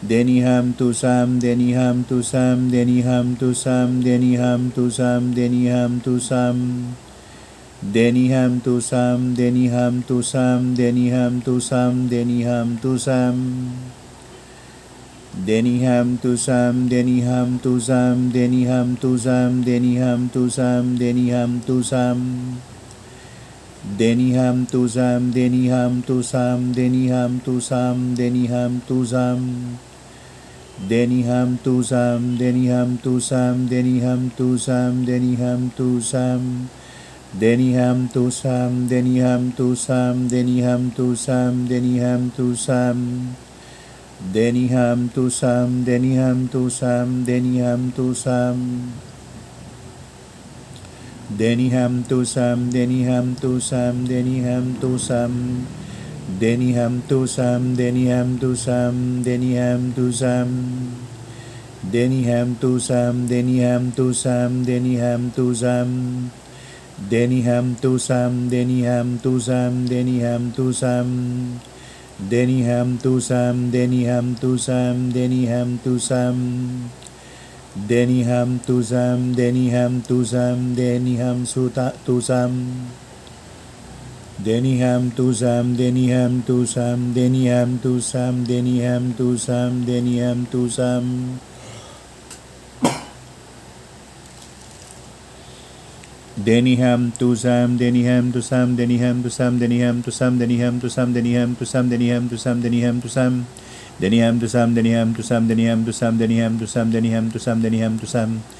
Deniham tu sam, deniham tu sam, deniham tu sam, deniham tu sam, deniham tu sam. Deniham tu sam, deniham tu sam, deniham tu sam, deniham tu sam. Deniham tu sam, deniham tu sam, deniham tu sam, deniham tu sam, deniham tu sam. Deniham tu sam, deniham tu sam, deniham tu sam, deniham tu sam. Deniham tu sam, deniham tu sam, deniham tu sam, deniham tu sam. Deniham tu sam, deniham tu sam, deniham tu sam, deniham tu sam. Deniham tu sam, deniham tu sam, deniham tu sam. Deniham tu sam, deniham tu sam, deniham tu sam. Deniham tu sam, deniham tu sam, deniham tu sam. Deniham tu sam, deniham tu sam, deniham tu sam. Deniham tu sam, deniham tu sam, deniham tu sam. Deniham tu sam, deniham tu sam, deniham tu sam. Deniham tu sam, deniham tu sam, deniham suta tu sam. Deniham tu sam, deniham tu sam, deniham tu sam, deniham tu sam, deniham tu sam. Deniham tu sam, deniham tu sam, deniham tu sam, deniham tu sam, deniham tu sam, deniham tu sam, deniham tu sam, deniham tu sam.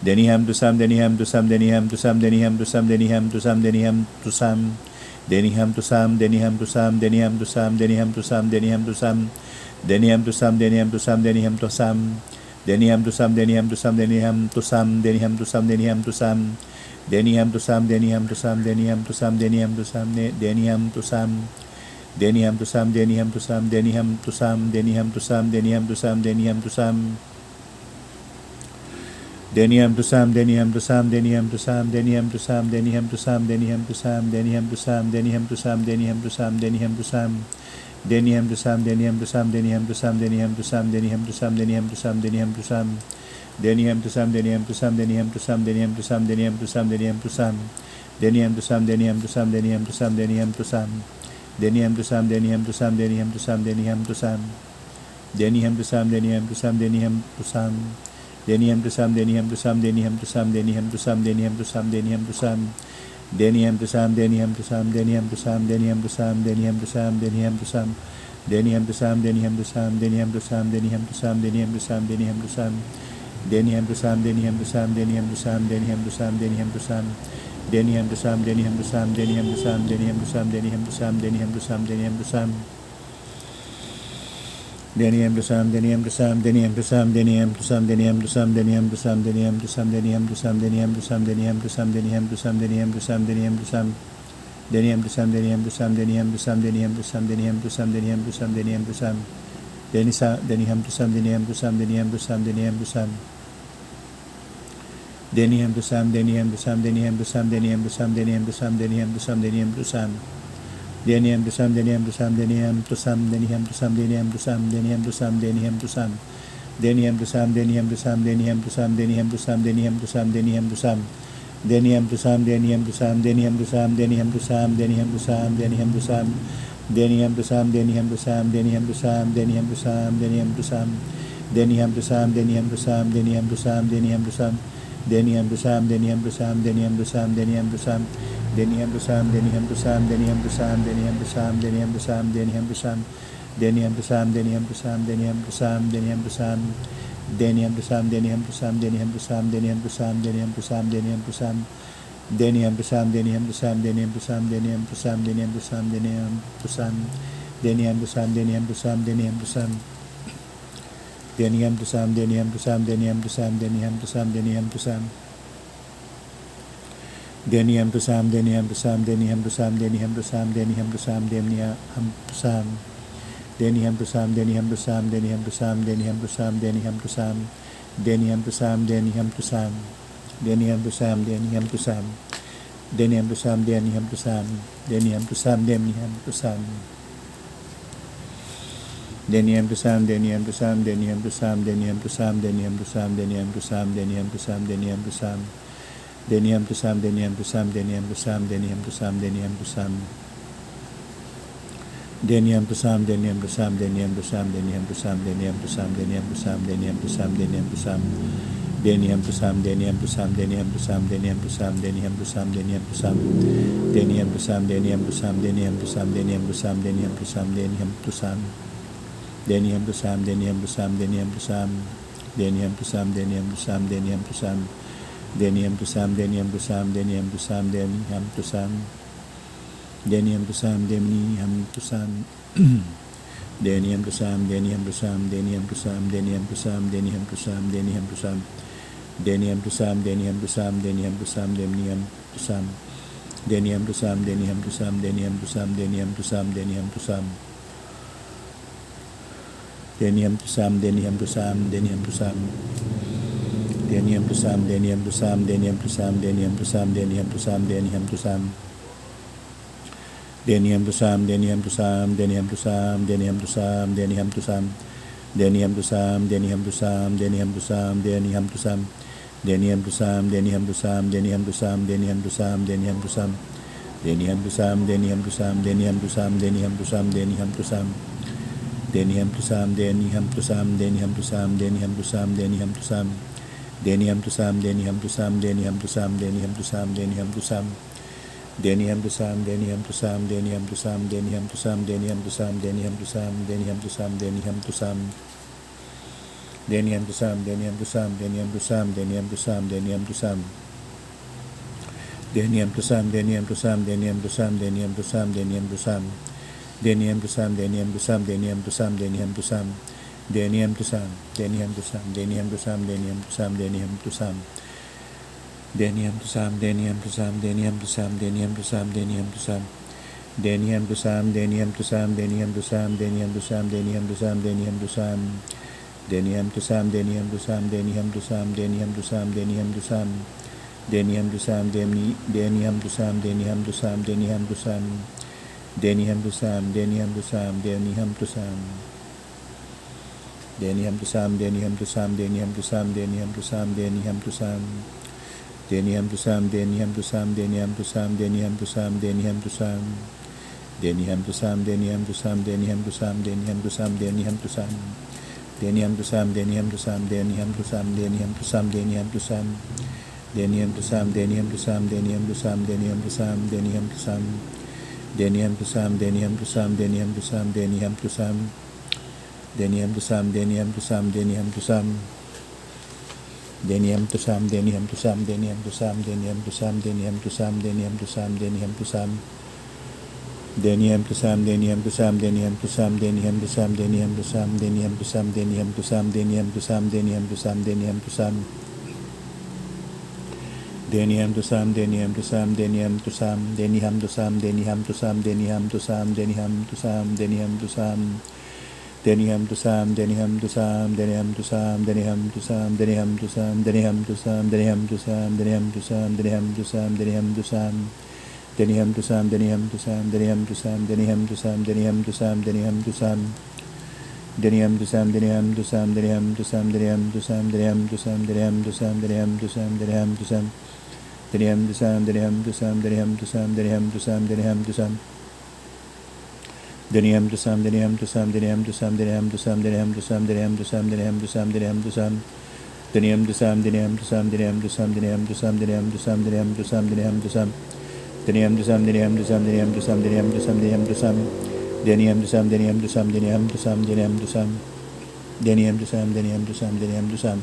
Deniham tu sam, deniham tu sam, deniham tu sam, deniham tu sam, deniham tu sam, deniham tu sam. Deniham tu sam, deniham tu sam, deniham tu sam, deniham tu sam, deniham tu sam, deniham tu sam. Deniham tu sam, deniham tu sam, deniham tu sam, deniham tu sam, deniham tu sam. Deniham tu sam, deniham tu sam, deniham tu sam. Deniham tu sam, deniham tu sam, deniham tu sam, deniham tu sam, deniham tu sam. Deniham tu sam, deniham tu sam, deniham tu sam, deniham tu sam, deniham tu sam. Deniham tu sam, deniham tu sam, deniham tu sam, deniham tu sam, deniham tu sam, deniham tu sam. Deniham tu sam, deniham tu sam, deniham tu sam, deniham tu sam, deniham tu sam, deniham tu sam, deniham tu sam, deniham tu sam, deniham tu sam, deniham tu sam. Deniham tu sam, deniham tu sam, deniham tu sam, deniham tu sam, deniham tu sam, deniham tu sam, deniham tu sam. Deniham tu sam, deniham tu sam, deniham tu sam, deniham tu sam, deniham tu sam, deniham tu sam. Deniham tu sam, deniham tu sam, deniham tu sam, deniham tu sam. Deniham tu sam, deniham tu sam, deniham tu sam, deniham tu sam. Deniham tu sam, deniham tu sam, deniham tu sam. Deniham tu sam, deniham tu sam, deniham tu sam, deniham tu sam, deniham tu sam, deniham tu sam. Deniham tu sam, deniham tu sam, deniham tu sam, deniham tu sam, deniham tu sam, deniham tu sam. Deniham tu sam, deniham tu sam, deniham tu sam, deniham tu sam, deniham tu sam, deniham tu sam. Deniham tu sam, deniham tu sam, deniham tu sam, deniham tu sam, deniham tu sam. Deniham tu sam, deniham tu sam, deniham tu sam, deniham tu sam, deniham tu sam, deniham tu sam, deniham tu sam. Deniham tu sam, deniham tu sam, deniham tu sam, deniham tu sam, deniham tu sam, deniham tu sam, deniham tu sam, deniham tu sam, deniham tu sam, deniham tu sam, deniham tu sam, deniham tu sam, deniham tu sam. Deniham tu sam, deniham tu sam, deniham tu sam, deniham tu sam, deniham tu sam, deniham tu sam, deniham tu sam. Deniham tu sam, deniham tu sam, deniham tu sam, deniham tu sam. Deniham tu sam, deniham tu sam, deniham tu sam, deniham tu sam, deniham tu sam, deniham tu sam, deniham tu sam. Deniham tu sam, deniham tu sam, deniham tu sam, deniham tu sam, deniham tu sam, deniham tu sam, deniham tu sam. Deniham tu sam, deniham tu sam, deniham tu sam, deniham tu sam, deniham tu sam, deniham tu sam. Deniham tu sam, deniham tu sam, deniham tu sam, deniham tu sam, deniham tu sam, deniham tu sam. Deniham tu sam, deniham tu sam, deniham tu sam, deniham tu sam, deniham tu sam. Deniham tu sam, deniham tu sam, deniham tu sam, deniham tu sam. Deniham tu sam, deniham tu sam, deniham tu sam, deniham tu sam. Deniham tu sam, deniham tu sam, deniham tu sam, deniham tu sam, deniham tu sam, deniham tu sam. Deniham tu sam, deniham tu sam, deniham tu sam, deniham tu sam. Deniham tu sam, deniham tu sam, deniham tu sam, deniham tu sam, deniham tu sam, deniham tu sam. Deniham tu sam, deniham tu sam, deniham tu sam, deniham tu sam, deniham tu sam, deniham tu sam. Deniham tu sam, deniham tu sam, deniham tu sam. Deniham tu sam, deniham tu sam, deniham tu sam, deniham tu sam, deniham tu sam. Deniham tu sam, deniham tu sam, deniham tu sam, deniham tu sam, deniham tu sam, deniham tu sam. Deniham tu sam, deniham tu sam, deniham tu sam, deniham tu sam, deniham tu sam. Deniham tu sam, deniham tu sam. Deniham tu sam, deniham tu sam. Deniham tu sam, deniham tu sam. Deniham tu sam, deniham tu sam. Deni hem to sam, deni hem to sam, deni hem to sam, deni hem to sam, deni hem to sam, deni hem to sam, deni hem to sam, deni hem to sam. Deni hem to sam, deni hem to sam, deni hem to sam, deni hem to sam, deni hem to sam. Deni hem to sam, deni hem to sam, deni hem to sam, deni hem to sam, deni hem to sam, deni hem to sam, deni hem to sam, deni hem to sam. Deni hem to sam, deni hem to sam, deni hem to sam, deni hem to sam, deni hem to sam, deni hem to sam. Deni hem to sam, deni hem to sam, deni hem to sam, deni hem to sam, deni hem to sam, deni hem to sam. Deni hem to sam, deni hem to sam, deni hem to sam. Deni hem to sam, deni hem to sam, deni hem to sam. Deni hem to sam, deni hem to sam, deni hem to sam, deni hem to sam. Deni hem to sam, deni hem to sam. Deni hem to sam, deni hem to sam, deni hem to sam, deni hem to sam, deni hem to sam, deni hem to sam. Deni hem to sam, deni hem to sam, deni hem to sam, deni hem to sam. Deni hem to sam, deni hem to sam, deni hem to sam, deni hem to sam, deni hem to sam. Deni hem to sam, deni hem to sam, deni hem to sam. Deni hem to sam, deni hem to sam, deni hem to sam, deni hem to sam, deni hem to sam, deni hem to sam. Deni hem to sam, deni hem to sam, deni hem to sam, deni hem to sam, deni hem to sam. Deni hem to sam, deni hem to sam, deni hem to sam, deni hem to sam. Deni hem to sam, deni hem to sam, deni hem to sam, deni hem to sam, deni hem to sam. Deni hem to sam, deni hem to sam, deni hem to sam, deni hem to sam, deni hem to sam. Deni hem to sam, deni hem to sam, deni hem to sam, deni hem to sam, deni hem to sam. Deni hem to sam, deni hem to sam, deni hem to sam, deni hem to sam, deni hem to sam. Deni hem to sam, deni hem to sam, deni hem to sam, deni hem to sam, deni hem to sam, deni hem to sam, deni hem to sam, deni hem to sam. Deni hem to sam, deni hem to sam, deni hem to sam, deni hem to sam, deni hem to sam. Deni hem to sam, deni hem to sam, deni hem to sam, deni hem to sam, deni hem to sam. Deni hem to sam, deni hem to sam, deni hem to sam, deni hem to sam. Deni hem to sam, deni hem to sam, deni hem to sam, deni hem to sam, deni hem to sam. Deni hem to sam, deni hem to sam, deni hem to sam, deni hem to sam, deni hem to sam. Deni hem to sam, deni hem to sam, deni hem to sam, deni hem to sam, deni hem to sam, deni hem to sam. Deni hem to sam, deni hem to sam, deni hem to sam, deni hem to sam, deni hem to sam. Deni hem to sam, deni hem to sam, deni hem to sam, deni hem to sam. Deni hem to sam, deni hem to sam, deni hem to sam. Deni hem to sam, deni hem to sam, deni hem to sam, deni hem to sam, deni hem to sam. Deni hem to sam, deni hem to sam, deni hem to sam, deni hem to sam, deni hem to sam. Deni hem to sam, deni hem to sam, deni hem to sam, deni hem to sam, deni hem to sam. Deni hem to sam, deni hem to sam, deni hem to sam, deni hem to sam, deni hem to sam. Deni hem to sam, deni hem to sam, deni hem to sam, deni hem to sam, deni hem to sam. Deni hem to sam, deni hem to sam, deni hem to sam, deni hem to sam. Deni hem to sam, deni hem to sam, deni hem to sam. Deni hem to sam, deni hem to sam, deni hem to sam, deni hem to sam, deni hem to sam, deni hem to sam, deni hem to sam. Deni hem to sam, deni hem to sam, deni hem to sam, deni hem to sam, deni hem to sam, deni hem to sam, deni hem to sam, deni hem to sam, deni hem to sam, deni hem to sam. Deni hem to sam, deni hem to sam, deni hem to sam, deni hem to sam, deni hem to sam, deni hem to sam, deni hem to sam, deni hem to sam. Deni hem to sam, deni hem to sam, deni hem to sam, deni hem to sam, deni hem to sam, deni hem to sam, deni hem to sam, deni hem to sam, deni hem to sam, deni hem to sam. Deni hem to sam, deni hem to sam, deni hem to sam, deni hem to sam, deni hem to sam, deni hem to sam. Deni hem to sam, deni hem to sam, deni hem to sam, deni hem to sam, deni hem to sam, deni hem to sam, deni hem to sam, deni hem to sam. Deni hem to sam, deni hem to sam, deni hem to sam, deni hem to sam, deni hem to sam. Deni hem to sam, deni hem to sam, deni hem to sam, deni hem to sam, deni hem to sam, deni hem to sam, deni hem to sam, deni hem to sam. Deni hem to sam, deni hem to sam, deni hem to sam, deni hem to sam, deni hem to sam, deni hem to sam, deni hem to sam. Deni hem to sam, deni hem to sam, deni hem to sam, deni hem to sam, deni hem to sam. Deni hem to sam, deni hem to sam, deni hem to sam, deni hem to sam. Deni hem to sam, deni hem to sam, deni hem to sam.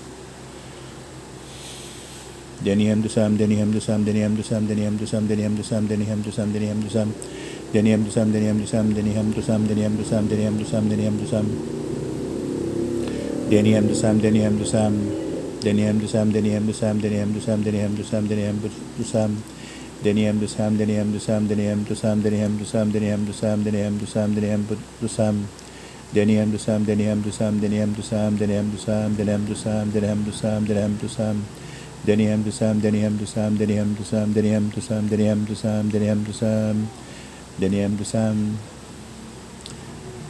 Deni hem to sam, deni hem to sam, deni hem to sam, deni hem to sam, deni hem to sam, deni hem to sam, deni hem to sam. Deni hem to sam, deni hem to sam, deni hem to sam, deni hem to sam, deni hem to sam, deni hem to sam. Deni hem to sam, deni hem to sam. Deni hem to sam, deni hem to sam, deni hem to sam, deni hem to sam, deni hem to sam. Deni hem to sam, deni hem to sam, deni hem to sam, deni hem to sam, deni hem to sam, deni hem to sam, deni hem to sam. Deni hem to sam, deni hem to sam, deni hem to sam, deni hem to sam, deni hem to sam, deni hem to sam, deni hem to sam. Deni hem to sam, deni hem to sam, deni hem to sam, deni hem to sam, deni hem to sam, deni hem to sam. Deni hem to sam.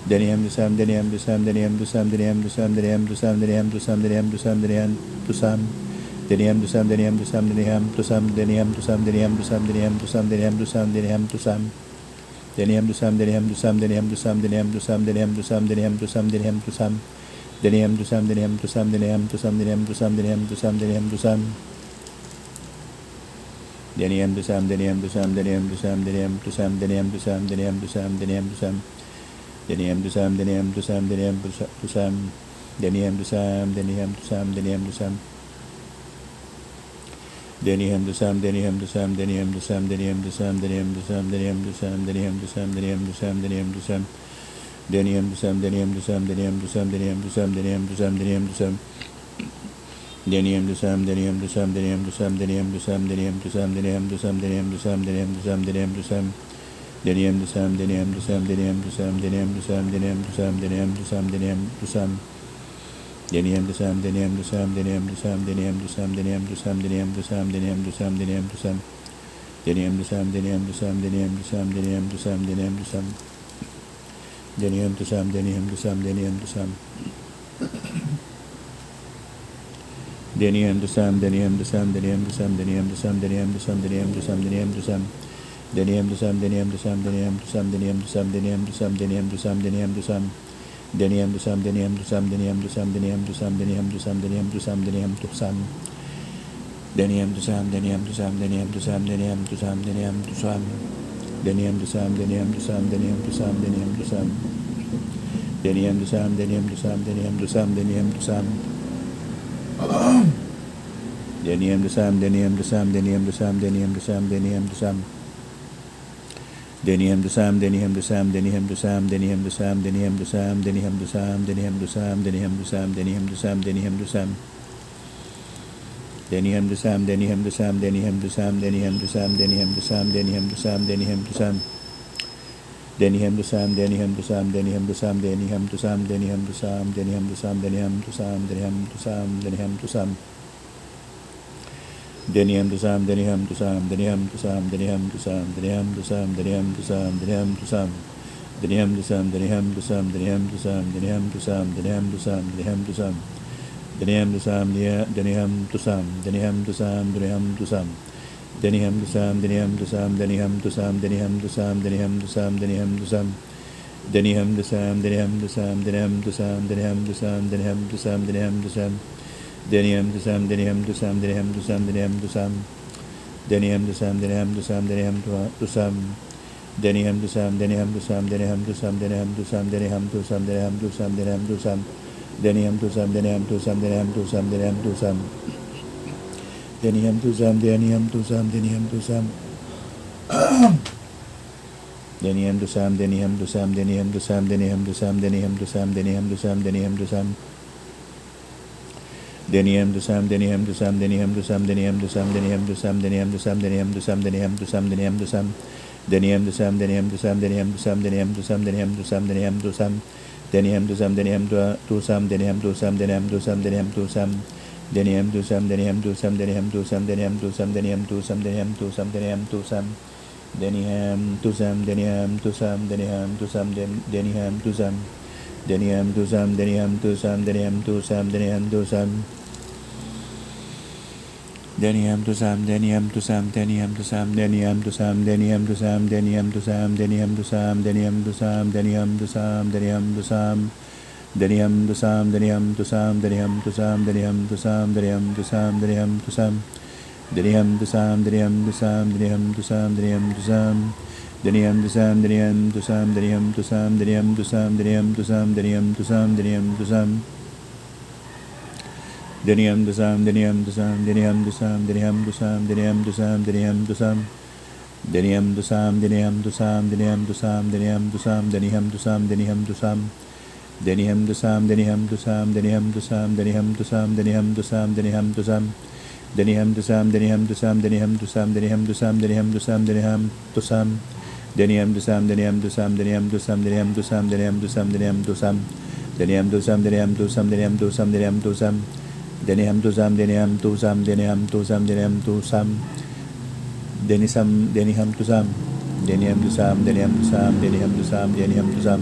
Deniham dusam, deniham dusam, deniham dusam, deniham dusam, deniham dusam, deniham dusam, deniham dusam, deniham dusam. Deniham dusam, deniham dusam, deniham dusam, deniham dusam, deniham dusam, deniham dusam, deniham dusam, deniham dusam. Deniham dusam, deniham dusam, deniham dusam, deniham dusam, deniham dusam, deniham dusam, deniham dusam. Deniham dusam, deniham dusam, deniham dusam, deniham dusam, deniham dusam, deniham dusam. Deniham dusam, deniham dusam, deniham dusam, deniham dusam, deniham dusam, deniham dusam, deniham dusam. Deniham dusam, deniham dusam, deniham dusam. Deniham dusam, deniham dusam, deniham dusam. Deniham dusam, deniham dusam, deniham dusam, deniham dusam, deniham dusam, deniham dusam, deniham dusam, deniham dusam, deniham dusam. Deniham dusam, deniham dusam, deniham dusam, deniham dusam, deniham dusam, deniham dusam. Deniham dusam, deniham dusam, deniham dusam, deniham dusam, deniham dusam, deniham dusam, deniham dusam, deniham dusam, deniham dusam. Deniham dusam, deniham dusam, deniham dusam, deniham dusam, deniham dusam, deniham dusam, deniham dusam. Deniham dusam, deniham dusam, deniham dusam, deniham dusam, deniham dusam, deniham dusam, deniham dusam, deniham dusam. Deniham dusam, deniham dusam, deniham dusam, deniham dusam, deniham dusam. Deniham dusam, deniham dusam, deniham dusam. Deniham dusam, deniham dusam, deniham dusam, deniham dusam, deniham dusam, deniham dusam, deniham dusam. Deniham dusam, deniham dusam, deniham dusam, deniham dusam, deniham dusam, deniham dusam, deniham dusam. Deniham dusam, deniham dusam, deniham dusam, deniham dusam, deniham dusam, deniham dusam, deniham dusam. Deniham dusam, deniham dusam, deniham dusam, deniham dusam, deniham dusam. Deniham dusam, deniham dusam, deniham dusam, deniham dusam. Deniham dusam, deniham dusam, deniham dusam, deniham dusam. Deniham dusam, deniham dusam, deniham dusam, deniham dusam, deniham dusam. Deniham dusam, deniham dusam, deniham dusam, deniham dusam, deniham dusam, deniham dusam, deniham dusam, deniham dusam, deniham dusam, deniham dusam. Deniham dusam, deniham dusam, deniham dusam, deniham dusam, deniham dusam, deniham dusam, deniham dusam. Deniham dusam, deniham dusam, deniham dusam, deniham dusam, deniham dusam, deniham dusam, deniham dusam, deniham dusam, deniham dusam. Deniham dusam, deniham dusam, deniham dusam, deniham dusam, deniham dusam, deniham dusam, deniham dusam. Deniham dusam, deniham dusam, deniham dusam, deniham dusam, deniham dusam, deniham dusam. Deniham dusam, deniham dusam, deniham dusam, deniham dusam. Deniham dusam, deniham dusam, deniham dusam, deniham dusam, deniham dusam, deniham dusam. Deniham dusam, deniham dusam, deniham dusam, deniham dusam, deniham dusam, deniham dusam. Deniham dusam, deniham dusam, deniham dusam, deniham dusam. Deniham dusam, deniham dusam, deniham dusam. Deniham dusam, deniham dusam, deniham dusam, deniham dusam, deniham dusam, deniham dusam, deniham dusam. Deniham dusam, deniham dusam, deniham dusam, deniham dusam. Deniham dusam, deniham dusam, deniham dusam. Deniham dusam, deniham dusam, deniham dusam, deniham dusam, deniham dusam, deniham dusam, deniham dusam. Deniham dusam, deniham dusam, deniham dusam, deniham dusam, deniham dusam, deniham dusam, deniham dusam, deniham dusam, deniham dusam. Deniham dusam, deniham dusam, deniham dusam, deniham dusam, deniham dusam, deniham dusam. Deniham dusam, deniham dusam, deniham dusam, deniham dusam, deniham dusam. Deniham dusam, deniham dusam, deniham dusam, deniham dusam, deniham dusam, deniham dusam, deniham dusam. Deniham dusam, deniham dusam, deniham dusam, deniham dusam. Deniham dusam, deniham dusam, deniham dusam, deniham dusam. Deniham dusam, deniham dusam, deniham dusam, deniham dusam, deniham dusam, deniham dusam, deniham dusam, deniham dusam, deniham dusam, deniham dusam. Deniham dusam, deniham dusam, deniham dusam, deniham dusam, deniham dusam, deniham dusam. Deniham dusam, deniham dusam, deniham dusam, deniham dusam. Deniham dusam, deniham dusam, deniham dusam, deniham dusam, deniham dusam, deniham dusam, deniham dusam. Deniham dusam, deniham dusam, deniham dusam, deniham dusam, deniham dusam, deniham dusam. Deniham dusam, deniham dusam, deniham dusam, deniham dusam, deniham dusam, deniham dusam. Deniham dusam, deniham dusam, deniham dusam, deniham dusam, deniham dusam, deniham dusam. Deniham dusam, deniham dusam, deniham dusam, deniham dusam, deniham dusam, deniham dusam. Deniham dusam, deniham dusam, deniham dusam, deniham dusam, deniham dusam, deniham dusam. Deniham dusam, deniham dusam, deniham dusam, deniham dusam. Deniham dusam, deniham dusam, deniham dusam, deniham dusam. Deniham dusam, deniham dusam, deniham dusam, deniham dusam, deniham dusam.